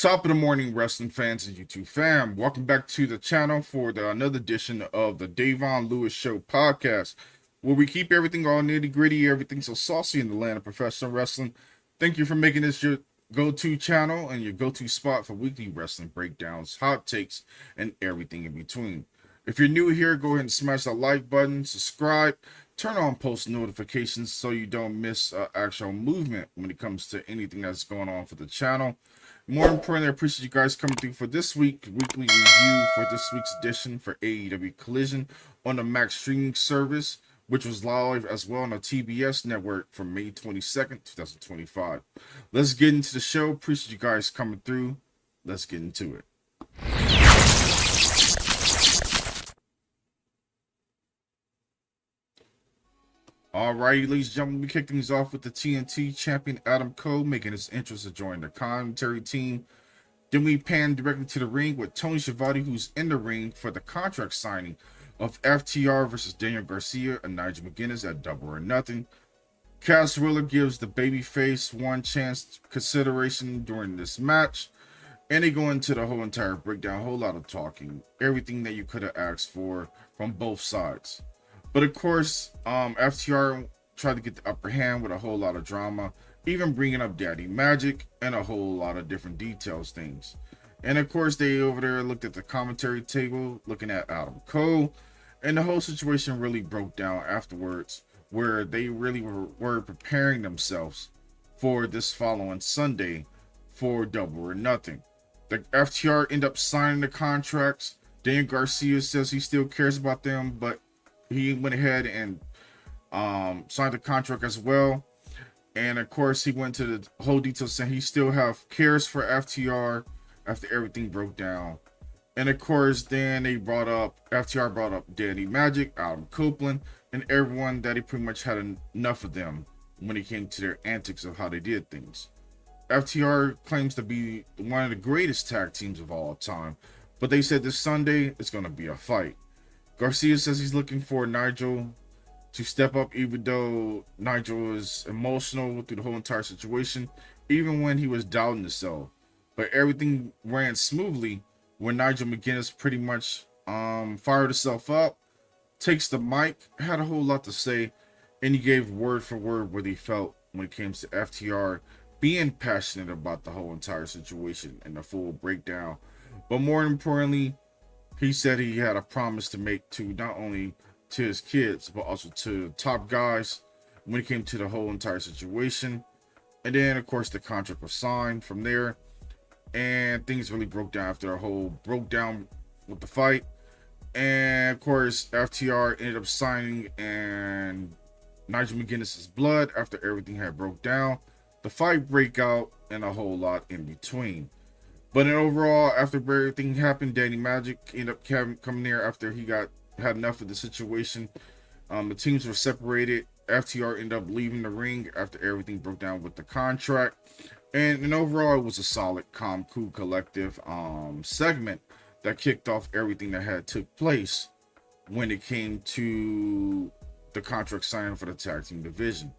Top of the morning, wrestling fans and YouTube fam. Welcome back to the channel for another edition of the DaVon Lewis Show podcast, where we keep everything all nitty gritty, everything so saucy in the land of professional wrestling. Thank you for making this your go-to channel and your go-to spot for weekly wrestling breakdowns, hot takes, and everything in between. If you're new here, go ahead and smash that like button, subscribe, turn on post notifications so you don't miss actual movement when it comes to anything that's going on for the channel. More importantly, I appreciate you guys coming through for this weekly review for this week's edition for AEW Collision on the Max streaming service, which was live as well on the TBS network from May 22nd, 2025. Let's get into the show. Appreciate you guys coming through. Let's get into it. Alrighty, ladies and gentlemen, we kick things off with the TNT champion Adam Cole making his entrance to join the commentary team. Then we pan directly to the ring with Tony Schiavone, who's in the ring for the contract signing of FTR versus Daniel Garcia and Nigel McGuinness at Double or Nothing. Cass Wheeler gives the babyface one chance consideration during this match, and they go into the whole entire breakdown, a whole lot of talking, everything that you could have asked for from both sides. But of course, FTR tried to get the upper hand with a whole lot of drama, even bringing up Daddy Magic and a whole lot of different details things. And of course, they over there looked at the commentary table, looking at Adam Cole, and the whole situation really broke down afterwards, where they really were preparing themselves for this following Sunday for Double or Nothing. The FTR end up signing the contracts. Daniel Garcia says he still cares about them, but he went ahead and signed the contract as well. And of course, he went to the whole detail saying he still have cares for FTR after everything broke down. And of course, then FTR brought up Danny Magic, Adam Copeland, and everyone that he pretty much had enough of them when it came to their antics of how they did things. FTR claims to be one of the greatest tag teams of all time, but they said this Sunday it's going to be a fight. Garcia says he's looking for Nigel to step up, even though Nigel is emotional through the whole entire situation, even when he was doubting himself. But everything ran smoothly when Nigel McGuinness pretty much fired himself up, takes the mic, had a whole lot to say, and he gave word for word what he felt when it came to FTR being passionate about the whole entire situation and the full breakdown. But more importantly, he said he had a promise to make to not only to his kids, but also to top guys when it came to the whole entire situation. And then, of course, the contract was signed from there. And things really broke down after a whole broke down with the fight. And, of course, FTR ended up signing and Nigel McGuinness's blood after everything had broke down. The fight break out and a whole lot in between. But in overall, after everything happened, Danny Magic ended up coming there after he had enough of the situation. The teams were separated. FTR ended up leaving the ring after everything broke down with the contract. And overall, it was a solid, calm, cool, collective segment that kicked off everything that had took place when it came to the contract signing for the tag team division.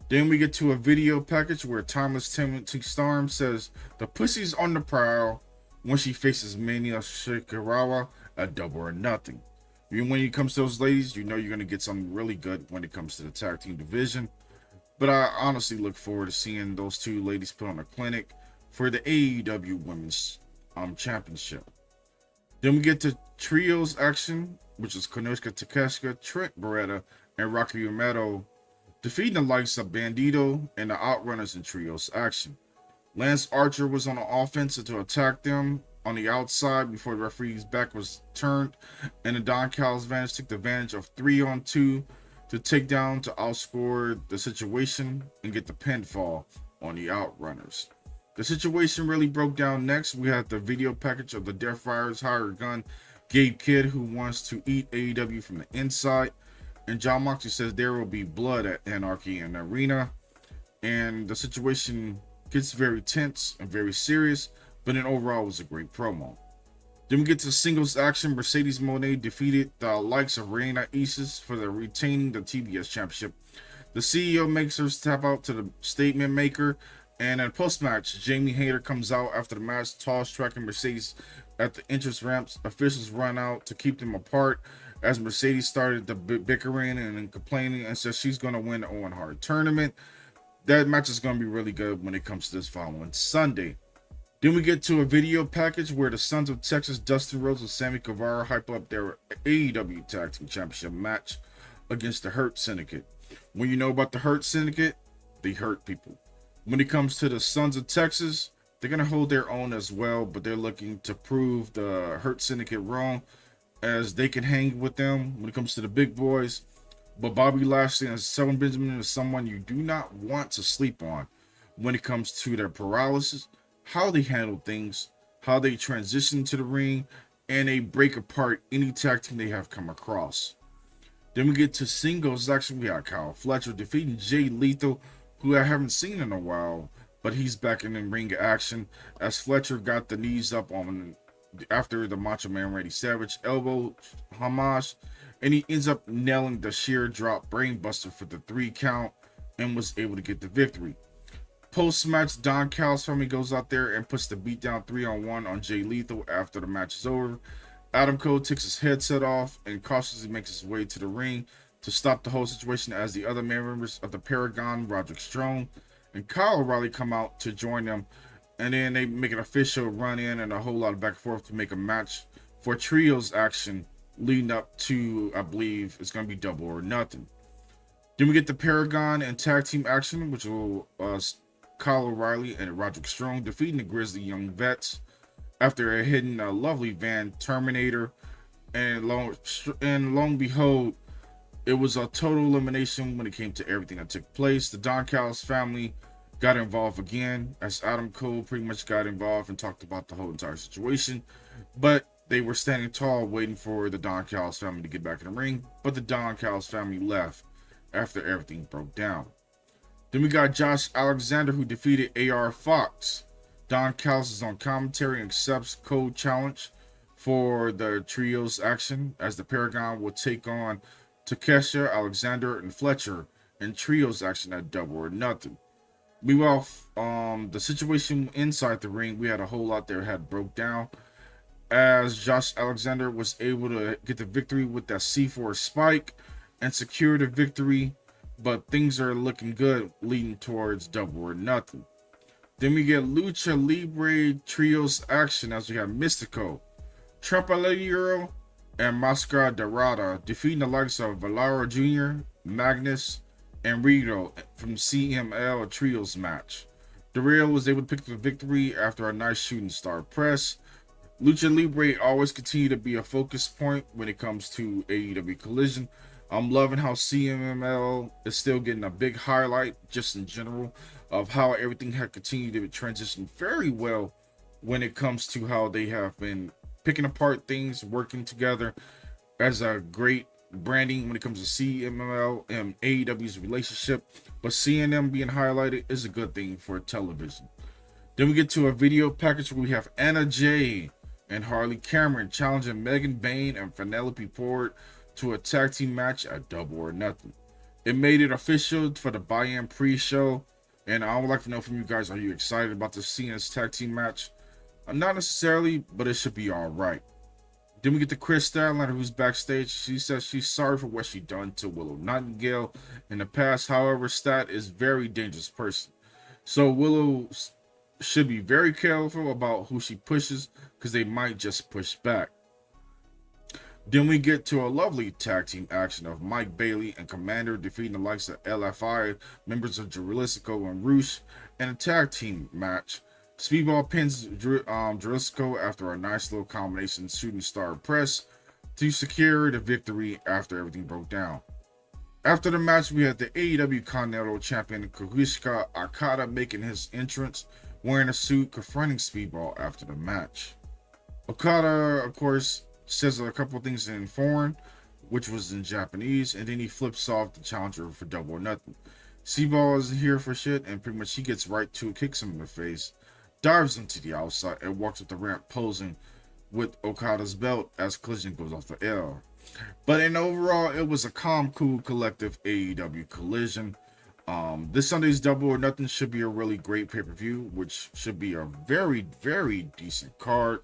Then we get to a video package where Timeless Timothy Storm says the pussy's on the prowl when she faces Mania Shikarawa at Double or Nothing. When it comes to those ladies, you know you're going to get something really good when it comes to the tag team division. But I honestly look forward to seeing those two ladies put on a clinic for the AEW Women's Championship. Then we get to trios action, which is Konosuke Takeshita, Trent Beretta, and Rocky Romero defeating the likes of Bandito and the Outrunners in trios action. Lance Archer was on the offensive to attack them on the outside before the referee's back was turned, and the Don Callis Vanish took advantage of 3-on-2 to take down to outscore the situation and get the pinfall on the Outrunners. The situation really broke down next. We had the video package of the Death Friars hired gun Gabe Kidd, who wants to eat AEW from the inside. And John Moxley says there will be blood at Anarchy in the arena. And the situation gets very tense and very serious, but in overall it was a great promo. Then we get to singles action. Mercedes Moné defeated the likes of Reina Isis for the retaining the TBS championship. The CEO makes her tap out to the statement maker, And then post-match, Jamie Hayter comes out after the match, toss tracking Mercedes at the entrance ramps. Officials run out to keep them apart as Mercedes started the bickering and complaining and says she's going to win the Owen Hart tournament. That match is going to be really good when it comes to this following Sunday. Then we get to a video package where the Sons of Texas, Dustin Rhodes and Sammy Guevara hype up their AEW Tag Team Championship match against the Hurt Syndicate. When you know about the Hurt Syndicate, they hurt people. When it comes to the Sons of Texas, they're going to hold their own as well, but they're looking to prove the Hurt Syndicate wrong as they can hang with them when it comes to the big boys. But Bobby Lashley and Shelton Benjamin is someone you do not want to sleep on when it comes to their paralysis, how they handle things, how they transition to the ring, and they break apart any tag team they have come across. Then we get to singles action. We got Kyle Fletcher defeating Jay Lethal, who I haven't seen in a while, but he's back in the ring action as Fletcher got the knees up on after the Macho Man Randy Savage elbow homage, and he ends up nailing the sheer drop brainbuster for the 3 count and was able to get the victory. Post-match, Don Callis family goes out there and puts the beatdown 3-on-1 on Jay Lethal after the match is over. Adam Cole takes his headset off and cautiously makes his way to the ring to stop the whole situation as the other members of the Paragon, Roderick Strong and Kyle O'Reilly, come out to join them. And then they make an official run in and a whole lot of back and forth to make a match for trios action leading up to, I believe, it's going to be Double or Nothing. Then we get the Paragon and tag team action, which will Kyle O'Reilly and Roderick Strong defeating the Grizzly Young Vets after hitting a lovely Van Terminator. And long and behold, it was a total elimination when it came to everything that took place. The Don Callis family got involved again as Adam Cole pretty much got involved and talked about the whole entire situation. But they were standing tall waiting for the Don Callis family to get back in the ring. But the Don Callis family left after everything broke down. Then we got Josh Alexander, who defeated AR Fox. Don Callis is on commentary and accepts Cole challenge for the trios action as the Paragon will take on Takesha, Alexander, and Fletcher in trios action at Double or Nothing. Meanwhile, the situation inside the ring, we had a whole lot there had broke down as Josh Alexander was able to get the victory with that C4 spike and secure the victory, but things are looking good leading towards Double or Nothing. Then we get Lucha Libre trios action as we have Mystico, Trapalero, and Mascara Dorada defeating the likes of Valero Jr., Magnus, and Rito from CML trios match. Dorado was able to pick up the victory after a nice shooting star press. Lucha Libre always continue to be a focus point when it comes to AEW Collision. I'm loving how CML is still getting a big highlight just in general of how everything had continued to transition very well when it comes to how they have been picking apart things, working together as a great branding when it comes to CML and AEW's relationship. But seeing them being highlighted is a good thing for television. Then we get to a video package where we have Anna Jay and Harley Cameron challenging Megan Bayne and Penelope Ford to a tag team match at Double or Nothing. It made it official for the buy-in pre-show, and I would like to know from you guys, are you excited about the this tag team match? Not necessarily, but it should be all right. Then we get to Chris Statlander, who's backstage. She says she's sorry for what she done to Willow Nightingale in the past. However, Stat is a very dangerous person, so Willow should be very careful about who she pushes because they might just push back. Then we get to a lovely tag team action of Mike Bailey and Commander defeating the likes of LFI, members of Jalisco and Roosh, in a tag team match. Speedball pins Jalisco after a nice little combination shooting star press to secure the victory after everything broke down. After the match, we had the AEW Continental Champion Kazuchika Okada making his entrance wearing a suit, confronting Speedball after the match. Okada, of course, says a couple of things in foreign, which was in Japanese, and then he flips off the challenger for Double or Nothing. Speedball isn't here for shit, and pretty much he gets right to it, kicks him in the face, dives into the outside, and walks up the ramp posing with Okada's belt as Collision goes off the L. But in overall, it was a calm, cool, collective AEW Collision. This Sunday's Double or Nothing should be a really great pay-per-view, which should be a very, very decent card.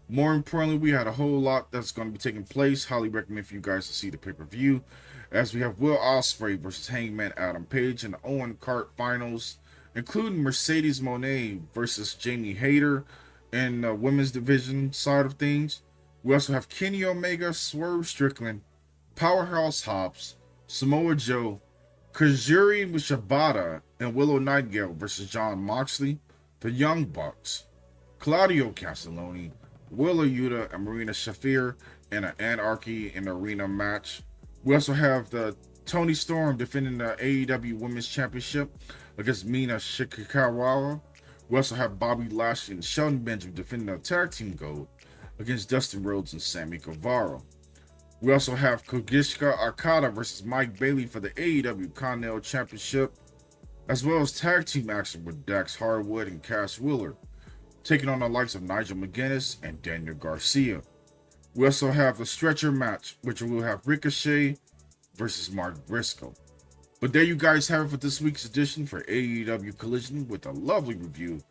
More importantly, we had a whole lot that's going to be taking place. Highly recommend for you guys to see the pay-per-view, as we have Will Ospreay versus Hangman Adam Page in the Owen Hart finals, including Mercedes Moné versus Jamie Hayter in the women's division side of things. We also have Kenny Omega, Swerve Strickland, Powerhouse Hobbs, Samoa Joe, Kazuri Shibata, and Willow Nightingale versus Jon Moxley, the Young Bucks, Claudio Castelloni, Willa Yuta, and Marina Shafir in an Anarchy in the Arena match. We also have the Toni Storm defending the AEW Women's Championship against Mina Shikakawa. We also have Bobby Lashley and Shelton Benjamin defending the Tag Team Gold against Dustin Rhodes and Sammy Guevara. We also have Kazuchika Okada versus Mike Bailey for the AEW Continental Championship, as well as tag team action with Dax Harwood and Cass Wheeler, taking on the likes of Nigel McGuinness and Daniel Garcia. We also have the stretcher match, which will have Ricochet versus Mark Briscoe. But there you guys have it for this week's edition for AEW Collision with a lovely review.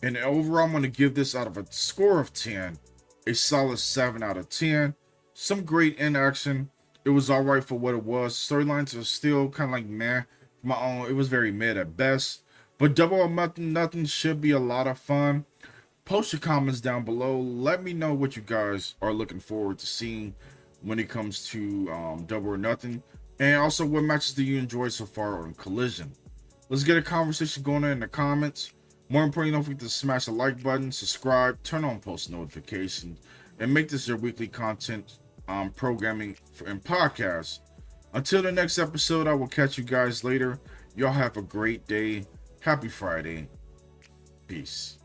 And overall, I'm going to give this out of a score of 10, a solid 7 out of 10. Some great in action. It was alright for what it was. Storylines are still kind of like meh. My own, it was very mid at best. But Double or Nothing should be a lot of fun. Post your comments down below. Let me know what you guys are looking forward to seeing when it comes to Double or Nothing. And also, what matches do you enjoy so far on Collision? Let's get a conversation going in the comments. More importantly, don't forget to smash the like button, subscribe, turn on post notifications, and make this your weekly content programming and podcast. Until the next episode, I will catch you guys later. Y'all have a great day. Happy Friday. Peace.